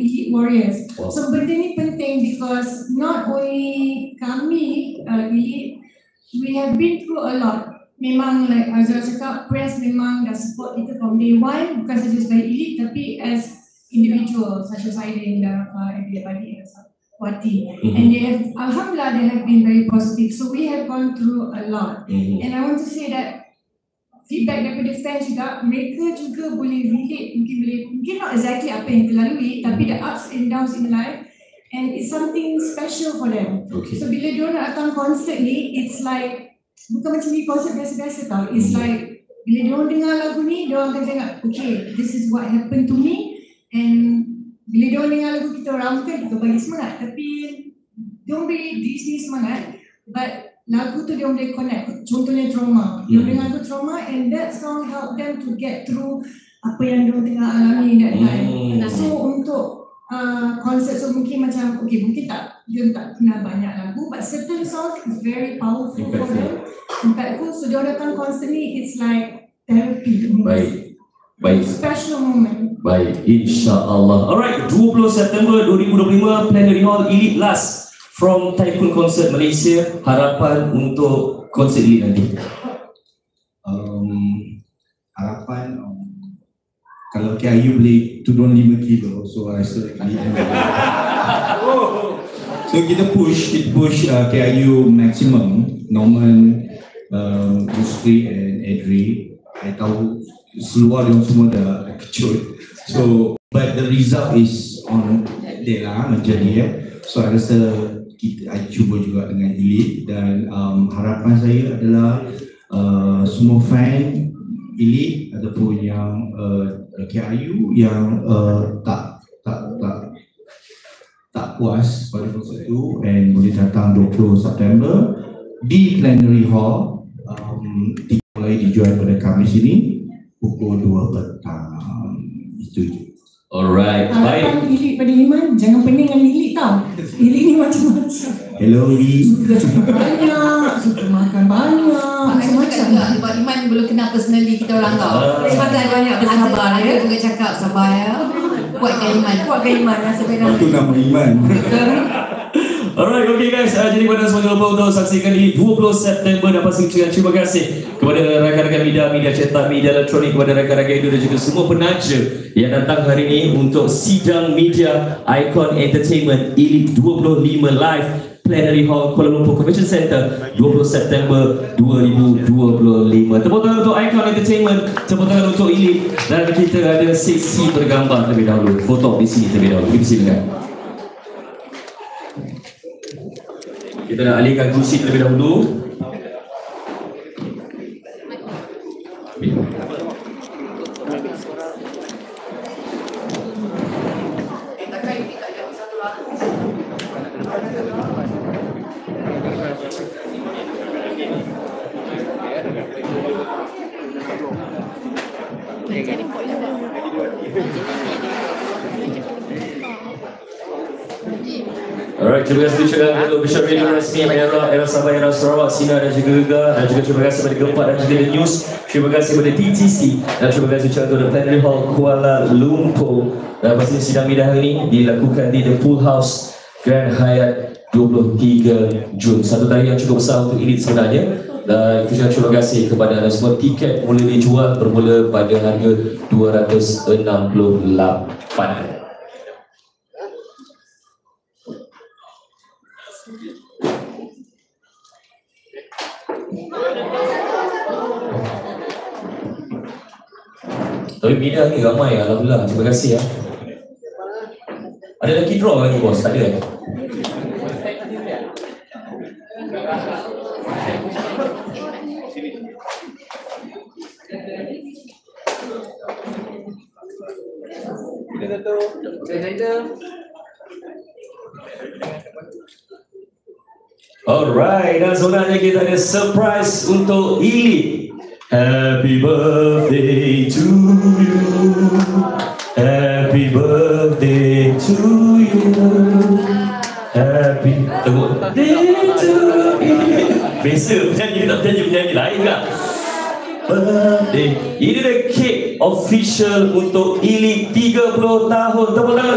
Elite Warriors. So benda ni penting because not only kami Elite, we have been through a lot. Memang like Azra cakap, press memang dah support kita from day one, bukan saja sebagai Elite tapi as individual such as Aidin, Daraka, everybody else, Wati. And they have, alhamdulillah, they have been very positive. So we have gone through a lot. And I want to say that feedback daripada fans juga, mereka juga boleh relate, mungkin not exactly apa yang kita lalui, tapi the ups and downs in life, and it's something special for them. So bila diorang datang konsert ni, it's like bukan macam ni konsert biasa-biasa tau. It's like bila diorang dengar lagu ni, diorang akan cakap, okay, this is what happened to me. And bila diorang dengar lagu kita orang, bukan kita bagi semangat, tapi diorang beri diri sendiri semangat. But lagu tu diorang boleh connect. Contohnya Trauma. Diorang dengar lagu Trauma and that song help them to get through apa yang diorang tengah alami that time. So untuk konsert, so mungkin macam, okay, mungkin dia tak kenal banyak lagu, but certain songs is very powerful for them, impactful. So dia datang konsert ni, it's like therapy. Baik. Special moment. Baik, insya-Allah. Alright, 20 September 2025, Plenary Hall Elite Last from Typhoon Concert Malaysia. Harapan untuk konsert Elite nanti. Harapan kalau KIU boleh turun 5 kilo, so I rasa so kita push KIU maximum. Norman, Yusri and Adri, I tahu seluar yang semua dah kecut. So but the result is on dia lah menjadi so I rasa I cuba juga dengan Elite dan harapan saya adalah semua fan Elite ataupun yang KIU yang tak puas pada konsert itu and boleh datang 20 September di Plenary Hall, mulai dijual pada Khamis ini pukul 2 petang. Itu je. Alright, baik. Harapan Elite pada Iman, jangan pening dengan Elite tau. Elite ni macam-macam. Hello Elite. Suka banyak, suka makan banyak, macam-macam. Sebab Iman belum kenal personally kita orang tau. Sebab banyak bersabar ya. Dia juga cakap sabar ya. Kuatkan Iman, rasa pegang. Itu nama Iman. Alright, okay guys, jadi pada semua lupa untuk saksikan di 20 September dan pasti ucapkan terima kasih kepada rakan-rakan media cetak, media elektronik, kepada rakan-rakan Edo dan juga semua penaja yang datang hari ini untuk sidang media Icon Entertainment Elite 25 Live Plenary Hall Kuala Lumpur Convention Center 20 September 2025. Tepuk tangan untuk Icon Entertainment, tepuk tangan untuk Elite, dan kita ada sesi bergambar terlebih dahulu, foto di sini terlebih dahulu. Kita silakan. Kita nak alihkan kursi terlebih dahulu. Alright, terima kasih ucapkan untuk Bishop Radio Rasmi Era Sabah, Era Sarawak, Sinar dan juga Gegar, dan juga terima kasih kepada Gempak dan juga The News. Terima kasih kepada TTC dan terima kasih ucapkan untuk The Plenary Hall Kuala Lumpur. Dan pastinya sidang media hari ini dilakukan di The Pool House Grand Hyatt 23 Jun. Satu tarikh yang cukup besar untuk Elite sebenarnya. Dan kita terima kasih kepada anda semua. Tiket mula dijual bermula pada harga $268. Tapi media ni ramai, alhamdulillah. Terima kasih ya. Ada lucky draw lagi bos? Tak ada. Alright, dan sebenarnya kita ada surprise untuk Elite. Happy birthday to you. Happy birthday to you. Happy birthday to you. Biasa penyanyi tak penyanyi lain tak? Birthday. Ini the cake official untuk Elite 30 tahun. Tepuk tangan.